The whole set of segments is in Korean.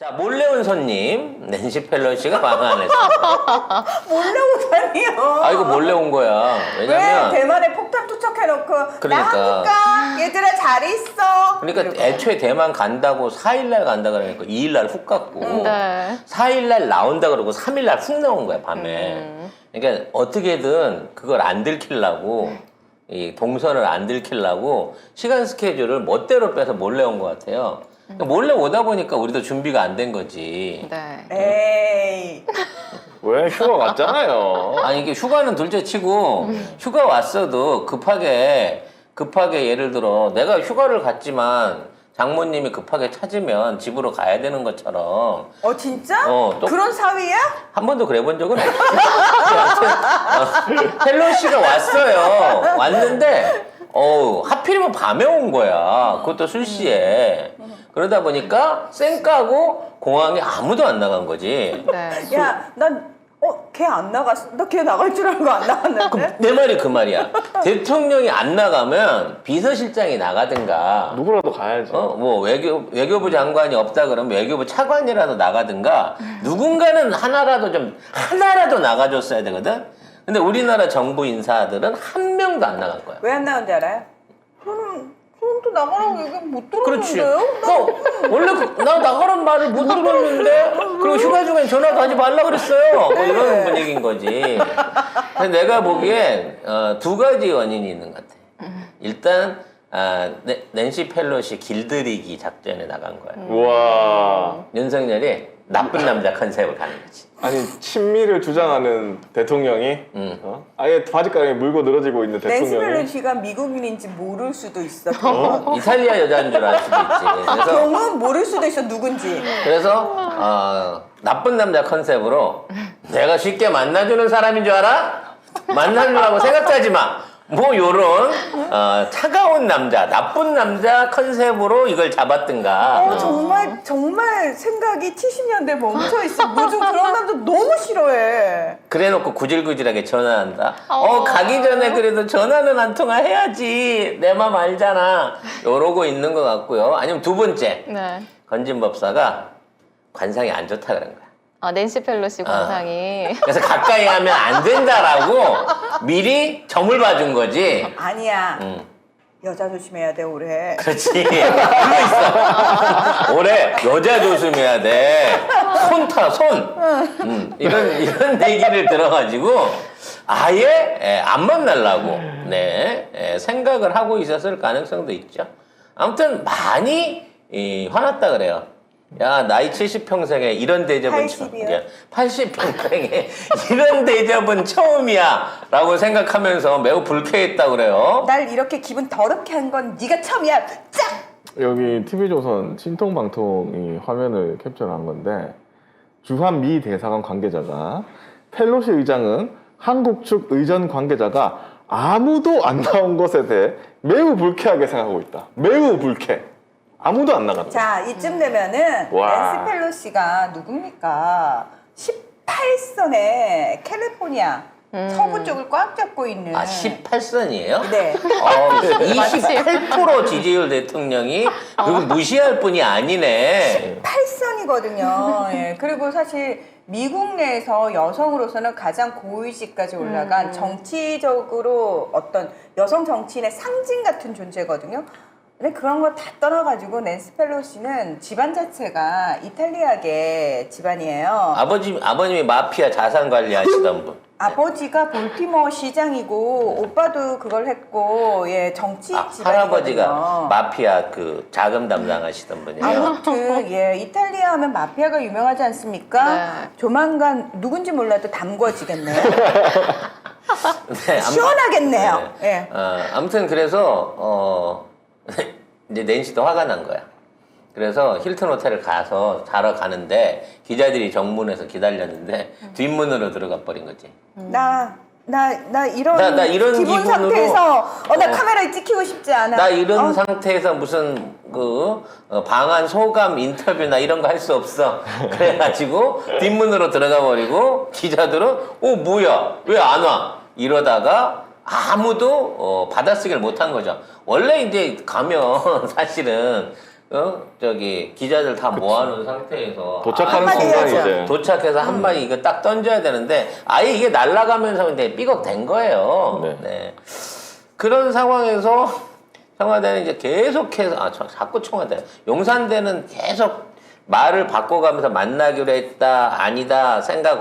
자, 몰래 온 손님 낸시 펠로시가 방한했어. 몰래 오다니요. 아, 이거 몰래 온 거야. 왜 왜냐면 대만에 폭탄 투척해놓고 그러니까. 나가볼까? 얘들아 잘 있어. 그러니까 이러고. 애초에 대만 간다고 4일날 간다 그러니까 2일날 훅 갔고 네. 4일날 나온다 그러고 3일날 훅 나온 거야 밤에. 그러니까 어떻게든 그걸 안 들키려고 이 동선을 안 들키려고 시간 스케줄을 멋대로 빼서 몰래 온 것 같아요. 그러니까 몰래 오다 보니까 우리도 준비가 안 된 거지. 네. 에이. 왜 휴가 왔잖아요. 아니 이게 휴가는 둘째 치고 휴가 왔어도 급하게 예를 들어 내가 휴가를 갔지만 장모님이 급하게 찾으면 집으로 가야 되는 것처럼 진짜? 또- 그런 사위야? 한 번도 그래 본 적은 없어. 여하튼 펠로시가 왔어요. 왔는데 하필이면 밤에 온 거야. 그것도 술시에. 그러다 보니까 쌩 까고 공항에 아무도 안 나간 거지. 네. 야, 걔 안 나갔어. 나 걔 나갈 줄 알고 안 나갔는데. 내 말이 그 말이야. 대통령이 안 나가면 비서실장이 나가든가 누구라도 가야지. 뭐 외교부 장관이 없다 그러면 외교부 차관이라도 나가든가 누군가는 하나라도 나가줬어야 되거든. 근데 우리나라 정부 인사들은 한 명도 안 나갈 거야. 왜 안 나간지 알아요? 저는 또 나가라고 얘기 못 그렇지. 들었는데요? 원래 나 나가란 말을 못 들었는데 그리고 휴가 중엔 전화도 하지 말라 그랬어요. 뭐 이런 분위기인 거지. 근데 내가 보기엔 두 가지 원인이 있는 것 같아. 일단 낸시 펠로시 길들이기 작전에 나간 거야. 우와. 윤석열이 나쁜 남자 컨셉을 가는 거지. 아니 친미를 주장하는 대통령이 아예 바지가랑이 물고 늘어지고 있는 낸시 대통령이 펠로시가 미국인인지 모를 수도 있어. 이탈리아 여자인 줄 알 수도 있지. 그래서 경은 모를 수도 있어 누군지. 나쁜 남자 컨셉으로 내가 쉽게 만나주는 사람인 줄 알아? 만나주려고 생각하지 마. 뭐 요런 차가운 남자, 나쁜 남자 컨셉으로 이걸 잡았든가. 정말 생각이 70년대 멈춰 있어. 요즘 그런 남자 너무 싫어해. 그래놓고 구질구질하게 전화한다. 가기 전에 그래도 전화는 한 통화 해야지. 내 맘 알잖아. 요러고 있는 것 같고요. 아니면 두 번째, 네. 건진법사가 관상이 안 좋다 그런 거야. 낸시 펠로시 관상이. 그래서 가까이 하면 안 된다라고 미리 점을 봐준 거지. 아니야. 여자 조심해야 돼 올해. 그렇지. 그거 있어. 올해 여자 조심해야 돼. 손. 이런 얘기를 들어가지고 아예 안 만나려고 생각을 하고 있었을 가능성도 있죠. 아무튼 많이 화났다 그래요. 야, 나이 70평생에 이런 대접은 80이요? 80평생에 이런 대접은 처음이야 라고 생각하면서 매우 불쾌했다 그래요. 날 이렇게 기분 더럽게 한 건 네가 처음이야. 짝! 여기 TV조선 신통방통이 화면을 캡처한 건데 주한 미 대사관 관계자가 펠로시 의장은 한국 측 의전 관계자가 아무도 안 나온 것에 대해 매우 불쾌하게 생각하고 있다. 매우 불쾌. 아무도 안 나갔다. 자, 이쯤 되면은 와. 낸시 펠로시가 누굽니까? 18선의 캘리포니아 서부 쪽을 꽉 잡고 있는 18선이에요? 네. 28% 지지율 대통령이 그걸 무시할 뿐이 아니네. 8선이거든요. 예. 그리고 사실 미국 내에서 여성으로서는 가장 고위직까지 올라간 정치적으로 어떤 여성 정치인의 상징 같은 존재거든요. 근데 그런 거 다 떠나가지고 낸시 펠로시는 집안 자체가 이탈리아계 집안이에요. 아버님이 마피아 자산 관리하시던 분. 아버지가 볼티모어 시장이고 오빠도 그걸 했고 정치 집안이거든요. 할아버지가 마피아 그 자금 담당하시던 분이에요. 아무튼 이탈리아 하면 마피아가 유명하지 않습니까? 네. 조만간 누군지 몰라도 담궈지겠네요. 네, 시원하겠네요. 예. 아무튼 그래서 이제 낸시도 화가 난 거야. 그래서 힐튼 호텔을 가서 자러 가는데 기자들이 정문에서 기다렸는데 뒷문으로 들어가 버린 거지. 나 이런 나 이런 기분 기분으로- 상태에서 나 카메라에 찍히고 싶지 않아. 나 이런 상태에서 무슨 방한 소감 인터뷰나 이런 거 할 수 없어. 그래가지고 뒷문으로 들어가 버리고 기자들은 뭐야 왜 안 와? 이러다가 아무도 받아쓰기를 못한 거죠. 원래 이제 가면 사실은 저기 기자들 다 모아놓은 상태에서 도착하는 한마디 순간 해야죠. 이제 도착해서 한 마디 이거 딱 던져야 되는데 아예 이게 날아가면서 근데 삐걱된 거예요. 네. 네. 그런 상황에서 청와대는 이제 계속해서 자꾸 청와대 용산대는 계속 말을 바꿔가면서 만나기로 했다 아니다 생각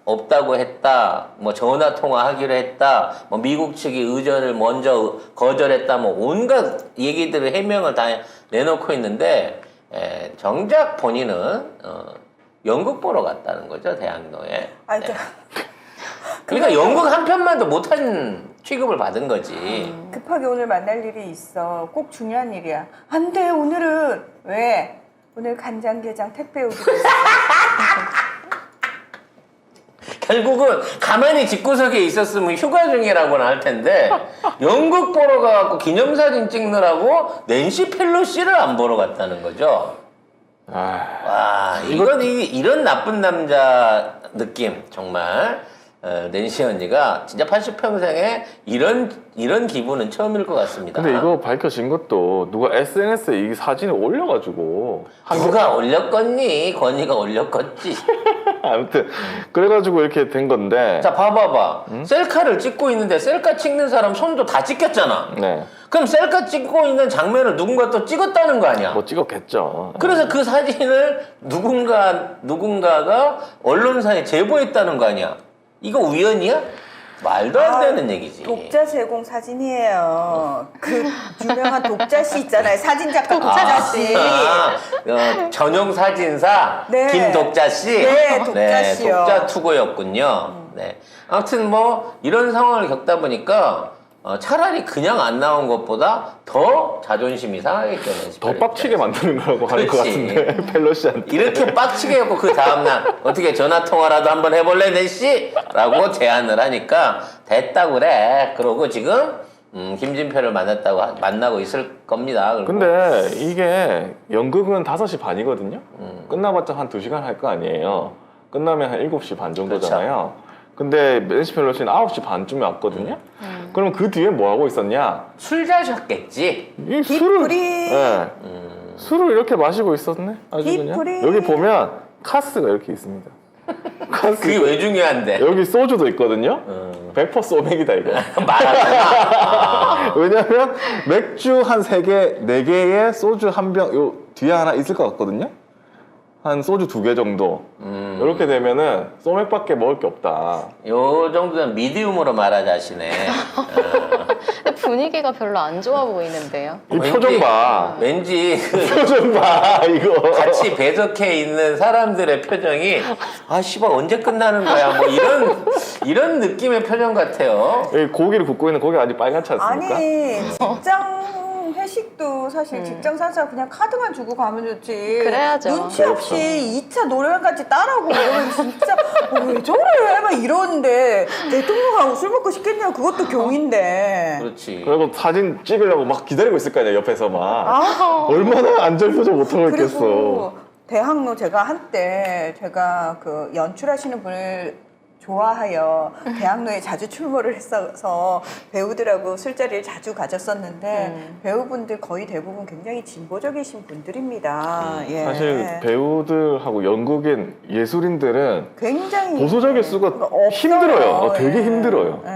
없다고 했다 뭐 전화 통화하기로 했다 뭐 미국 측이 의전을 먼저 거절했다 뭐 온갖 얘기들을 해명을 다 내놓고 있는데 정작 본인은 연극 보러 갔다는 거죠 대학로에. 아니, 네. 그러니까 연극 한 편만도 못한 취급을 받은 거지. 급하게 오늘 만날 일이 있어. 꼭 중요한 일이야. 안 돼, 오늘은. 왜? 오늘 간장게장 택배 오기로 했어. 결국은 가만히 집구석에 있었으면 휴가 중이라고는 할 텐데 연극 보러 가갖고 기념사진 찍느라고 낸시 펠로시를 안 보러 갔다는 거죠. 와, 이런 나쁜 남자 느낌 정말. 낸시 언니가 진짜 80평생에 이런 기분은 처음일 것 같습니다. 근데 이거 밝혀진 것도 누가 SNS에 이 사진을 올려가지고 누가 올렸겠니? 건이가 올렸겠지. 아무튼 그래가지고 이렇게 된 건데 자, 봐봐봐. 셀카를 찍고 있는데 셀카 찍는 사람 손도 다 찍혔잖아. 네. 그럼 셀카 찍고 있는 장면을 누군가 또 찍었다는 거 아니야? 뭐 찍었겠죠. 그래서 그 사진을 누군가가 언론사에 제보했다는 거 아니야? 이거 우연이야? 말도 안 되는 얘기지. 독자 제공 사진이에요. 그 유명한 독자 씨 있잖아요. 사진작가 독자 씨. 전용 사진사 네. 김독자 씨. 네, 독자 씨요. 독자 투고였군요. 네. 아무튼 뭐 이런 상황을 겪다 보니까 차라리 그냥 안 나온 것보다 더 자존심이 상하겠죠. 더 빡치게 만드는 거라고 하는 것 그렇지. 같은데 펠로시한테. 이렇게 빡치게 했고 그 다음날 어떻게 전화통화라도 한번 해볼래 낸씨? 라고 제안을 하니까 됐다고 그래. 그러고 지금 김진표를 만나고 있을 겁니다. 그리고 근데 이게 연극은 5시 반이거든요. 끝나봤자 한 2시간 할 거 아니에요. 끝나면 한 7시 반 정도잖아요. 근데 낸시 펠로시는 9시 반쯤에 왔거든요. 그럼 그 뒤에 뭐 하고 있었냐? 술 자셨겠지. 이 술을 딥프리. 술을 이렇게 마시고 있었네. 아주 그냥. 딥프리. 여기 보면 카스가 이렇게 있습니다. 카스. 그게 왜 중요한데? 여기 소주도 있거든요. 100% 소맥이다 이거. 말하잖아. 왜냐면 맥주 한 3개, 4개에 소주 한 병, 요 뒤에 하나 있을 것 같거든요. 한 소주 2개 정도. 이렇게 되면은 소맥밖에 먹을 게 없다. 요 정도는 미디움으로 말하자시네. 근데 분위기가 별로 안 좋아 보이는데요. 이 표정 봐. 왠지 그 표정 봐 이거. 같이 배석해 있는 사람들의 표정이 아 씨발 언제 끝나는 거야 뭐 이런 느낌의 표정 같아요. 여기 고기를 굽고 있는 고기가 아직 빨갛지 않습니까? 아니, 직장 회식도 사실 직장 상사 그냥 카드만 주고 가면 좋지. 그래야죠. 눈치 없이 2차 노래방까지 따라오고 이러면 진짜 왜 저래? 막 이러는데 대통령하고 술 먹고 싶겠냐? 그것도 경인데. 그렇지. 그리고 사진 찍으려고 막 기다리고 있을 거 아니야 옆에서 막. 아. 얼마나 안절표정 못하고 그리고 있겠어. 대학로 제가 한때 그 연출하시는 분을 좋아하여 대학로에 자주 출몰을 했어서 배우들하고 술자리를 자주 가졌었는데 배우분들 거의 대부분 굉장히 진보적이신 분들입니다. 예. 사실 배우들하고 연극인 예술인들은 굉장히 보수적일 수가 없어요. 힘들어요. 되게 예. 힘들어요. 예.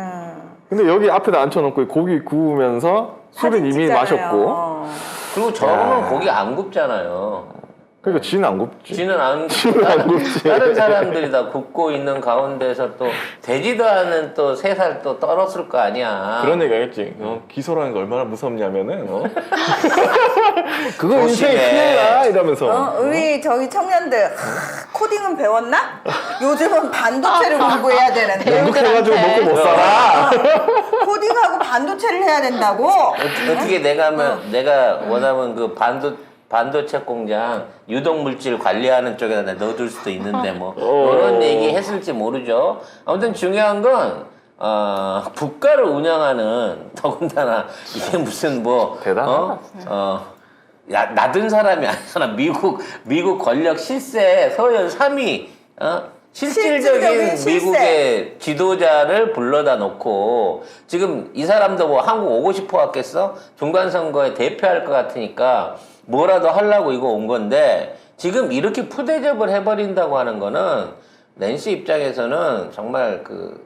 근데 여기 앞에다 앉혀놓고 고기 구우면서 술은 사진 이미 찍잖아요. 마셨고. 그리고 저거는 고기 안 굽잖아요. 그러니까 지는 안 굽지. 쥐는 안 쥐는 안 굽지. 다른 사람들이 다 굽고 있는 가운데서 또 되지도 않은 또 3살 또 떨었을 거 아니야. 그런 얘기 하겠지. 기소라는 게 얼마나 무섭냐면은 그거 인생 조심해. 큰일 나 이러면서. 우리 저기 청년들 코딩은 배웠나? 요즘은 반도체를 공부해야 되는데 연극해가지고 먹고 못 살아. 코딩하고 반도체를 해야 된다고? 어떻게 내가 원하면 그 반도체 공장 유독물질 관리하는 쪽에다 넣어둘 수도 있는데 뭐 그런 얘기 했을지 모르죠. 아무튼 중요한 건 국가를 운영하는 더군다나 이게 무슨 뭐 대단하다, 나든 사람이 아니잖아. 미국 권력 실세 서열 3위 실질적인 실세. 미국의 지도자를 불러다 놓고 지금 이 사람도 뭐 한국 오고 싶어 왔겠어? 중간선거에 대표할 것 같으니까 뭐라도 하려고 이거 온 건데 지금 이렇게 푸대접을 해버린다고 하는 거는 낸시 입장에서는 정말 그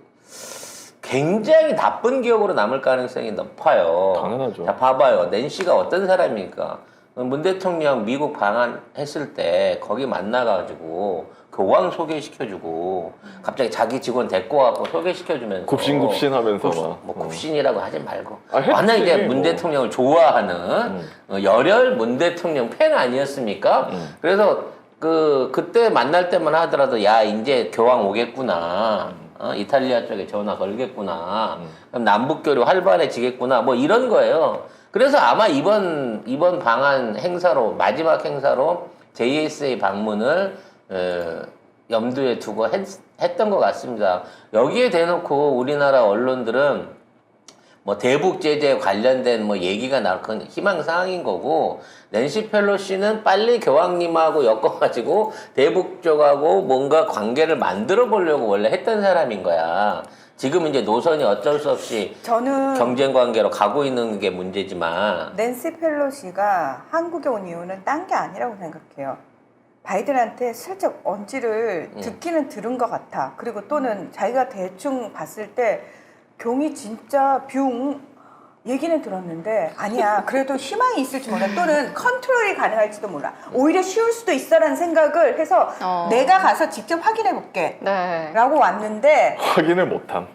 굉장히 나쁜 기억으로 남을 가능성이 높아요. 당연하죠. 자, 봐봐요. 낸시가 어떤 사람입니까? 문 대통령 미국 방한했을 때 거기 만나가지고 교황 소개시켜주고 갑자기 자기 직원 데리고 와서 소개시켜주면서 굽신굽신하면서 막. 뭐 굽신이라고 하지 말고 했지, 워낙 이제 문 뭐. 대통령을 좋아하는 열혈 문 대통령 팬 아니었습니까? 그래서 그때 만날 때만 하더라도 야 이제 교황 오겠구나. 이탈리아 쪽에 전화 걸겠구나. 그럼 남북교류 활발해지겠구나. 뭐 이런 거예요. 그래서 아마 이번 방한 행사로 마지막 행사로 JSA 방문을 염두에 두고 했던 것 같습니다. 여기에 대놓고 우리나라 언론들은 뭐 대북 제재 관련된 뭐 얘기가 나올 건 희망사항인 거고 낸시 펠로시는 빨리 교황님하고 엮어가지고 대북 쪽하고 뭔가 관계를 만들어 보려고 원래 했던 사람인 거야. 지금 이제 노선이 어쩔 수 없이 저는 경쟁 관계로 가고 있는 게 문제지만 낸시 펠로시가 한국에 온 이유는 딴 게 아니라고 생각해요. 바이든한테 슬쩍 언지를 듣기는 들은 것 같아. 그리고 또는 자기가 대충 봤을 때 경이 진짜 뷰 얘기는 들었는데 아니야. 그래도 희망이 있을지 몰라. 또는 컨트롤이 가능할지도 몰라. 오히려 쉬울 수도 있어라는 생각을 해서 내가 가서 직접 확인해 볼게. 네. 라고 왔는데 확인을 못함.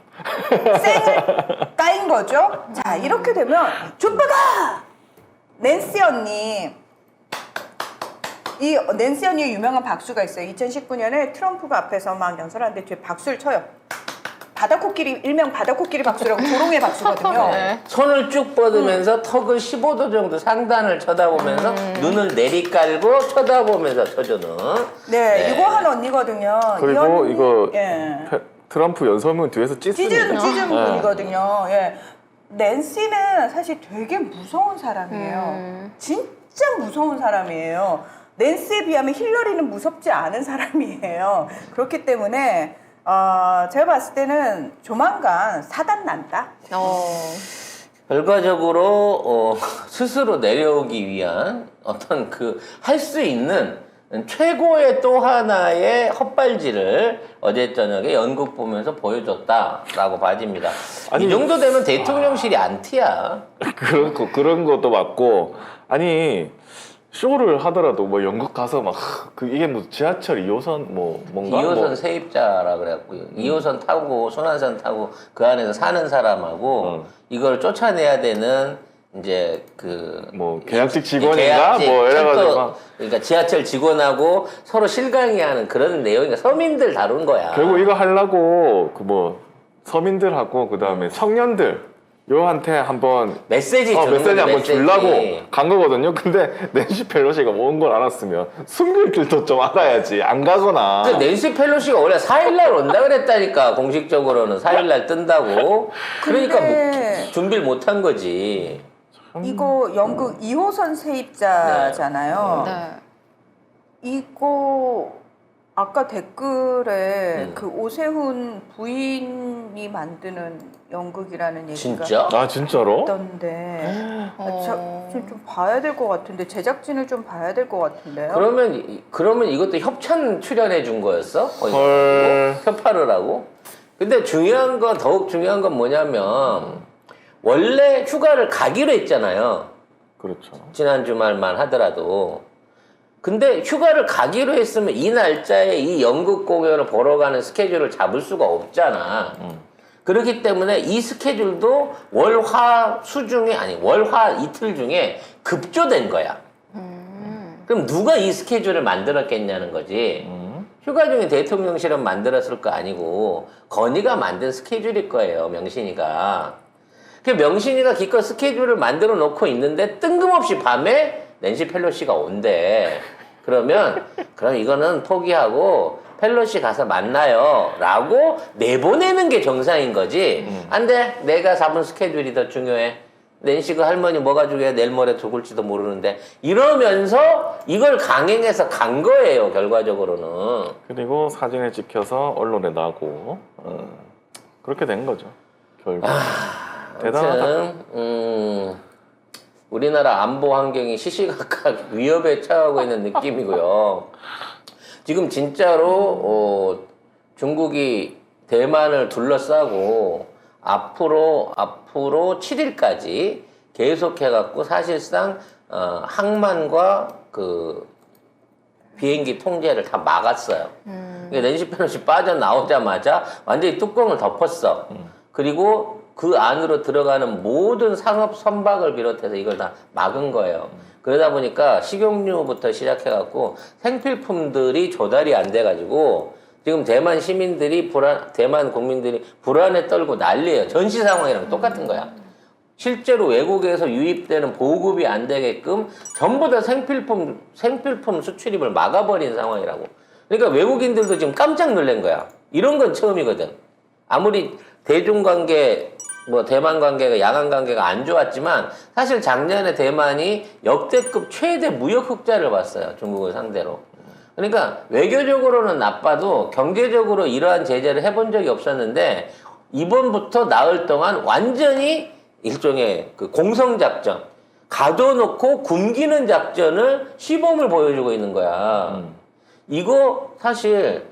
쌩을 까인 거죠. 자, 이렇게 되면 쭈빠가 낸시 언니 이 낸시 언니의 유명한 박수가 있어요. 2019년에 트럼프가 앞에서 막 연설하는데 뒤에 박수를 쳐요. 바다코끼리 일명 바다코끼리 박수라고 조롱의 박수거든요. 네. 손을 쭉 뻗으면서 턱을 15도 정도 상단을 쳐다보면서 눈을 내리깔고 쳐다보면서 쳐주는 네, 이거 한 언니거든요. 그리고 이 언니, 이거 예. 트럼프 연설문 뒤에서 찢습니다. 찢은 네. 분이거든요. 예. 낸시는 사실 되게 무서운 사람이에요. 진짜 무서운 사람이에요. 낸시에 비하면 힐러리는 무섭지 않은 사람이에요. 그렇기 때문에 제가 봤을 때는 조만간 사단 난다. 결과적으로 스스로 내려오기 위한 어떤 그 할 수 있는 최고의 또 하나의 헛발질을 어제 저녁에 연극 보면서 보여줬다라고 봐집니다. 아니, 이 정도 되면 대통령실이 안티야. 그런 것도 맞고 아니 쇼를 하더라도 뭐 연극 가서 막 이게 뭐 지하철 2호선 뭐 뭔가 2호선 뭐, 세입자라 그래갖고요. 2호선 타고 순환선 타고 그 안에서 사는 사람하고 이걸 쫓아내야 되는 이제 뭐 계약직 직원인가 뭐 이래가지고 막 그러니까 지하철 직원하고 서로 실강이하는 그런 내용이니까 서민들 다룬 거야. 결국 이거 하려고 그 뭐 서민들하고 그 다음에 청년들 요한테 한번 메시지 주는 메시지 거지, 한번 메시지. 주려고 간 거거든요. 근데 낸시 펠로시가 온 걸 알았으면 숨길 길도 좀 알아야지 안 가거나. 근데 낸시 펠로시가 원래 4일날 온다 그랬다니까. 공식적으로는 4일날 뜬다고. 그러니까 근데 준비를 못 한 거지. 이거 연극 2호선 세입자잖아요. 네. 이거 아까 댓글에 그 오세훈 부인이 만드는 연극이라는 얘기가 진짜? 아 진짜로? 있던데 좀 봐야 될 것 같은데 제작진을 좀 봐야 될 것 같은데요. 그러면 이것도 협찬 출연해 준 거였어? 헐. 협파를 하고? 근데 더욱 중요한 건 뭐냐면 원래 휴가를 가기로 했잖아요. 그렇죠. 지난 주말만 하더라도. 근데 휴가를 가기로 했으면 이 날짜에 이 연극 공연을 보러 가는 스케줄을 잡을 수가 없잖아. 그렇기 때문에 이 스케줄도 월화 이틀 중에 급조된 거야. 그럼 누가 이 스케줄을 만들었겠냐는 거지. 휴가 중에 대통령실은 만들었을 거 아니고 건희가 만든 스케줄일 거예요, 명신이가. 그 명신이가 기껏 스케줄을 만들어 놓고 있는데 뜬금없이 밤에 낸시 펠로시가 온대. 그럼 이거는 포기하고 펠로시 가서 만나요 라고 내보내는 게 정상인 거지. 안 돼. 내가 잡은 스케줄이 더 중요해. 낸시 그 할머니 뭐가 중요해? 내일 모레 죽을지도 모르는데 이러면서 이걸 강행해서 간 거예요, 결과적으로는. 그리고 사진을 찍혀서 언론에 나고 그렇게 된 거죠. 결국. 대단하다. 아무튼 우리나라 안보 환경이 시시각각 위협에 처하고 있는 느낌이고요. 지금 진짜로 중국이 대만을 둘러싸고 앞으로 7일까지 계속해갖고 사실상 항만과 그 비행기 통제를 다 막았어요. 그러니까 낸시 펠로시 빠져나오자마자 완전히 뚜껑을 덮었어. 그리고 그 안으로 들어가는 모든 상업 선박을 비롯해서 이걸 다 막은 거예요. 그러다 보니까 식용유부터 시작해갖고 생필품들이 조달이 안 돼가지고 지금 대만 시민들이 대만 국민들이 불안에 떨고 난리예요. 전시 상황이랑 똑같은 거야. 실제로 외국에서 유입되는 보급이 안 되게끔 전부 다 생필품 수출입을 막아버린 상황이라고. 그러니까 외국인들도 지금 깜짝 놀란 거야. 이런 건 처음이거든. 아무리 대중관계, 대만 관계가, 양안 관계가 안 좋았지만 사실 작년에 대만이 역대급 최대 무역 흑자를 봤어요. 중국을 상대로. 그러니까 외교적으로는 나빠도 경제적으로 이러한 제재를 해본 적이 없었는데 이번부터 나흘 동안 완전히 일종의 그 공성작전, 가둬놓고 굶기는 작전을 시범을 보여주고 있는 거야. 이거 사실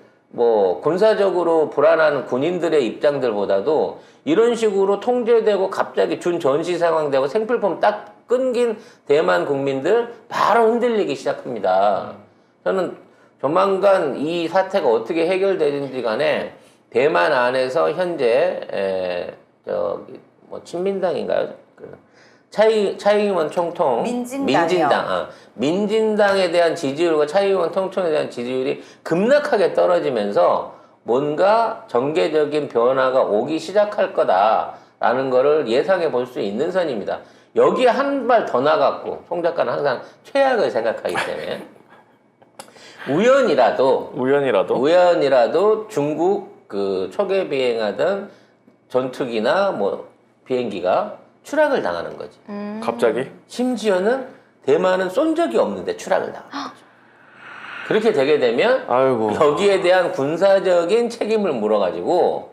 군사적으로 불안한 군인들의 입장들보다도 이런 식으로 통제되고 갑자기 전시 상황되고 생필품 딱 끊긴 대만 국민들 바로 흔들리기 시작합니다. 저는 조만간 이 사태가 어떻게 해결되는지 간에 대만 안에서 현재 친민당인가요? 차이잉원 총통 민진당이요. 민진당에 대한 지지율과 차이잉원 총통에 대한 지지율이 급락하게 떨어지면서 뭔가 전개적인 변화가 오기 시작할 거다라는 거를 예상해 볼 수 있는 선입니다. 여기에 한 발 더 나갔고 송 작가는 항상 최악을 생각하기 때문에 우연이라도 중국 그 초계 비행하던 전투기나 비행기가 추락을 당하는 거지. 갑자기? 심지어는 대만은 쏜 적이 없는데 추락을 당하는 거죠. 그렇게 되게 되면 아이고. 여기에 대한 군사적인 책임을 물어가지고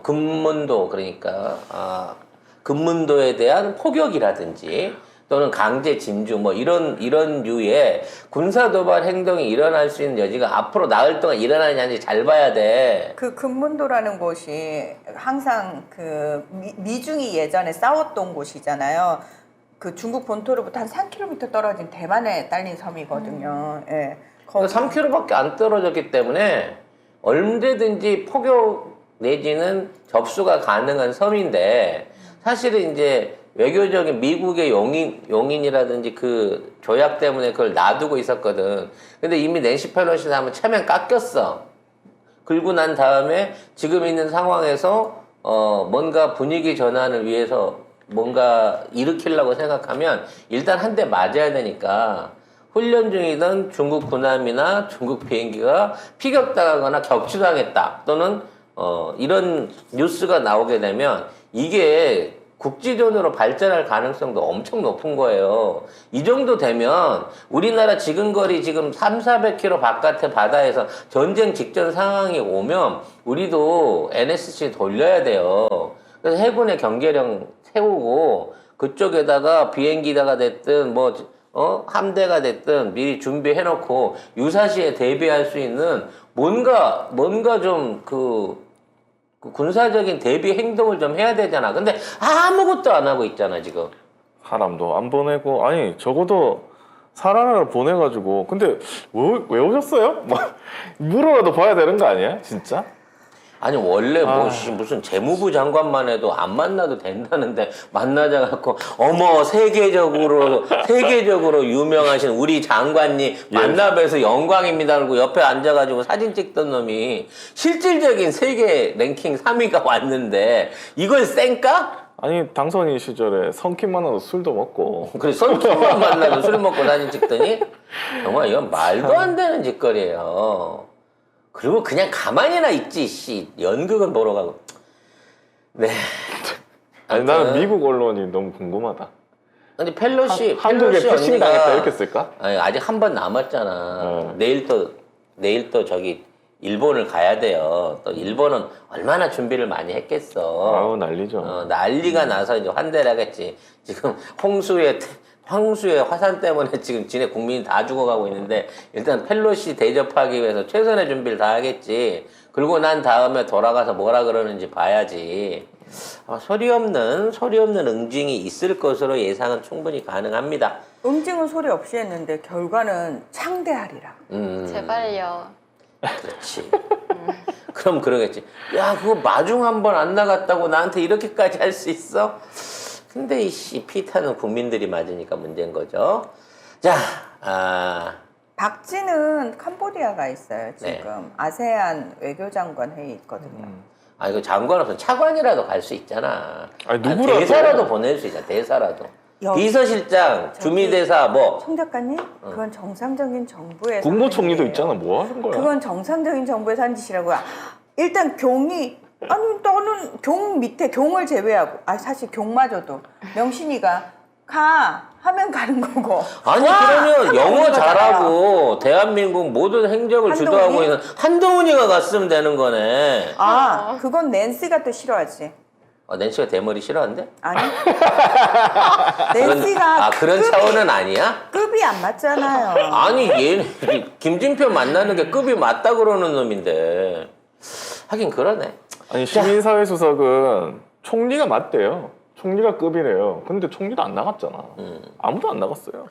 금문도 그러니까 금문도에 대한 포격이라든지 또는 강제 진주 이런 류의 군사 도발 행동이 일어날 수 있는 여지가 앞으로 나흘 동안 일어나는지 잘 봐야 돼. 그 금문도라는 곳이 항상 그 미중이 예전에 싸웠던 곳이잖아요. 그 중국 본토로부터 한 3km 떨어진 대만에 딸린 섬이거든요. 예. 그러니까 3km밖에 안 떨어졌기 때문에 언제든지 포격 내지는 접수가 가능한 섬인데 사실은 이제 외교적인 미국의 용인이라든지 그 조약 때문에 그걸 놔두고 있었거든. 근데 이미 낸시 펠로시 하면 체면 깎였어. 그리고 난 다음에 지금 있는 상황에서 뭔가 분위기 전환을 위해서 뭔가 일으키려고 생각하면 일단 한 대 맞아야 되니까 훈련 중이던 중국 군함이나 중국 비행기가 피격당하거나 격추당했다 또는 이런 뉴스가 나오게 되면 이게 국지전으로 발전할 가능성도 엄청 높은 거예요. 이 정도 되면 우리나라 지근거리 지금 300-400km 바깥의 바다에서 전쟁 직전 상황이 오면 우리도 NSC 돌려야 돼요. 그래서 해군의 경계령 세우고 그쪽에다가 비행기다가 됐든 함대가 됐든 미리 준비해놓고 유사시에 대비할 수 있는 뭔가 좀 군사적인 대비 행동을 좀 해야 되잖아. 근데 아무것도 안 하고 있잖아, 지금. 사람도 안 보내고, 아니, 적어도 사람을 보내가지고, 근데 왜 오셨어요? 물어라도 봐야 되는 거 아니야? 진짜? 아니 원래 무슨 재무부 장관만 해도 안 만나도 된다는데 만나자 갖고 어머 세계적으로 유명하신 우리 장관님 만나뵈서 영광입니다 그러고 옆에 앉아가지고 사진 찍던 놈이 실질적인 세계 랭킹 3위가 왔는데 이걸 쌩까? 아니 당선인 시절에 성킴 만나도 술도 먹고 그래 선수만 만나도 술 먹고 사진 찍더니 정말 이건 말도 안 되는 짓거리예요. 그리고 그냥 가만히나 있지, 씨. 연극은 보러 가고. 네. 아니 아무튼. 나는 미국 언론이 너무 궁금하다. 근데 펠로시 한국에 펠로시 패싱 언니가 당했다 이렇게 쓸까? 아니, 아직 한 번 남았잖아. 어. 내일 또 저기 일본을 가야 돼요. 또 일본은 얼마나 준비를 많이 했겠어. 아우 난리죠. 난리가 나서 이제 환대를 하겠지. 지금 황수의 화산 때문에 지금 지네 국민이 다 죽어가고 있는데 일단 펠로시 대접하기 위해서 최선의 준비를 다 하겠지. 그리고 난 다음에 돌아가서 뭐라 그러는지 봐야지. 소리 없는 응징이 있을 것으로 예상은 충분히 가능합니다. 응징은 소리 없이 했는데 결과는 창대하리라. 제발요. 그렇지. 그럼 그러겠지. 야, 그거 마중 한 번 안 나갔다고 나한테 이렇게까지 할 수 있어? 근데 이씨 피타는 국민들이 맞으니까 문제인 거죠. 자, 박지는 캄보디아가 있어요. 지금 네. 아세안 외교장관 회의 있거든요. 이거 장관 없으면 차관이라도 갈 수 있잖아. 아니, 누구라도. 대사라도 보낼 수 있잖아. 대사라도. 비서실장, 주미대사 뭐. 송 작가님, 그건 정상적인 정부에서 국무총리도 하는 있잖아. 일이에요. 뭐 하는 거야? 그건 정상적인 정부에서 하는 짓이라고요. 일단 경이 아니 너는 경 밑에 경을 제외하고 사실 경마저도 명신이가 가 하면 가는 거고. 아니 와! 그러면 하면 영어 오는 거잖아요. 잘하고 대한민국 모든 행정을 한동훈이? 주도하고 있는 한동훈이가 갔으면 되는 거네. 그건 낸시가 또 싫어하지. 낸시가 대머리 싫어한대? 아니. 낸시가 그런 차원은 아니야? 급이 안 맞잖아요. 아니 얘는 김진표 만나는 게 급이 맞다 그러는 놈인데 하긴 그러네. 아니 시민사회 수석은 총리가 맞대요. 총리가 급이래요. 근데 총리도 안 나갔잖아. 아무도 안 나갔어요.